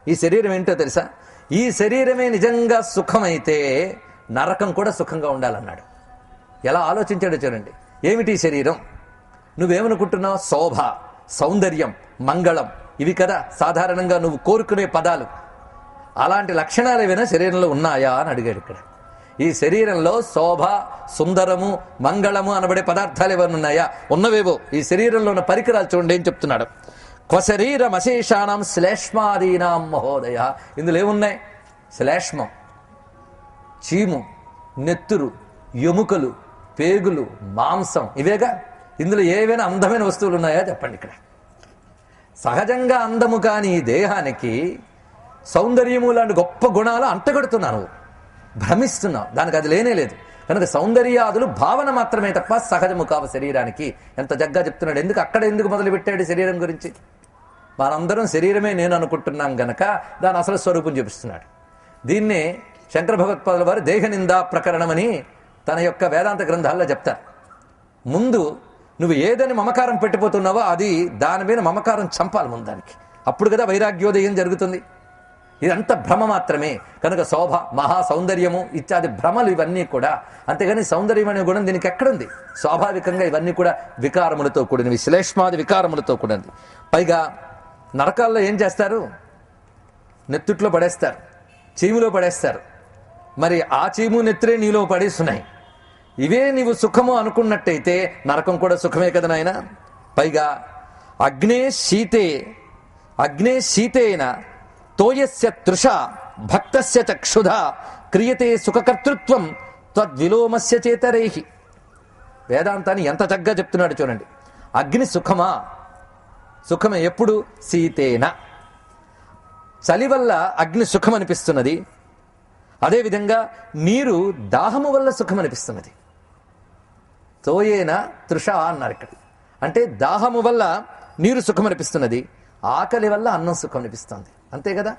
ఈ శరీరం ఏంటో తెలుసా? ఈ శరీరమే నిజంగా సుఖమైతే నరకం కూడా సుఖంగా ఉండాలన్నాడు. ఎలా ఆలోచించాడో చూడండి. ఏమిటి శరీరం? నువ్వేమనుకుంటున్నావు? శోభ, సౌందర్యం, మంగళం, ఇవి కదా సాధారణంగా నువ్వు కోరుకునే పదాలు. అలాంటి లక్షణాలు ఏమైనా శరీరంలో ఉన్నాయా అని అడిగాడు ఇక్కడ. ఈ శరీరంలో శోభ, సుందరము, మంగళము అనబడే పదార్థాలు ఏమైనా ఉన్నాయా? ఉన్నవేవో. ఈ శరీరంలో ఉన్న పరికరాలు చూడండి ఏం చెప్తున్నాడు. క్వశరీరం అశేషానం శ్లేష్మాదీనాం మహోదయ. ఇందులో ఏమున్నాయి? శ్లేష్మం, చీము, నెత్తురు, ఎముకలు, పేగులు, మాంసం, ఇవేగా. ఇందులో ఏవైనా అందమైన వస్తువులు ఉన్నాయా చెప్పండి. ఇక్కడ సహజంగా అందము కాని ఈ దేహానికి సౌందర్యము లాంటి గొప్ప గుణాలు అంటగడుతున్నాను, భ్రమిస్తున్నావు. దానికి అది లేనే లేదు. కనుక సౌందర్యాదులు భావన మాత్రమే తప్ప సహజము కావు శరీరానికి. ఎంత జగ్గా చెప్తున్నాడు. ఎందుకు మొదలుపెట్టాడు శరీరం గురించి? మనందరం శరీరమే నేను అనుకుంటున్నాం గనక దాని అసలు స్వరూపం చూపిస్తున్నాడు. దీన్నే శంకర భగవత్పాదుల వారు దేహనిందా ప్రకరణమని తన యొక్క వేదాంత గ్రంథాల్లో చెప్తారు. ముందు నువ్వు ఏదని మమకారం పెట్టిపోతున్నావో అది దాని మీద మమకారం చంపాలి ముందు దానికి. అప్పుడు కదా వైరాగ్యోదయం జరుగుతుంది. ఇదంతా భ్రమ మాత్రమే. కనుక శోభ, మహా సౌందర్యము ఇత్యాది భ్రమలు ఇవన్నీ కూడా. అంతేగాని సౌందర్యం అనే గుణం దీనికి ఎక్కడుంది? స్వాభావికంగా ఇవన్నీ కూడా వికారములతో కూడినవి, శ్లేష్మాది వికారములతో కూడినది. పైగా నరకాల్లో ఏం చేస్తారు? నెత్తుట్లో పడేస్తారు, చీములో పడేస్తారు. మరి ఆ చీము నెత్తురే నీలో పడేస్తున్నాయి. ఇవే నీవు సుఖము అనుకున్నట్టయితే నరకం కూడా సుఖమే కదా నాయన. పైగా అగ్నే శీతేన తోయస్య తృష భక్తస్య చక్షుధ క్రియతే సుఖకర్తృత్వం త్వద్విలోమస్య చేతరేహి. వేదాంతాన్ని ఎంత చక్కగా చెప్తున్నాడు చూడండి. అగ్ని సుఖమా? సుఖమే. ఎప్పుడు? శీతేన, చలి వల్ల అగ్ని సుఖం అనిపిస్తున్నది. అదేవిధంగా నీరు దాహము వల్ల సుఖం అనిపిస్తున్నది. తోయేన తృష అన్నారు ఇక్కడ. అంటే దాహము వల్ల నీరు సుఖం అనిపిస్తున్నది, ఆకలి వల్ల అన్నం సుఖం అనిపిస్తుంది. అంతే కదా.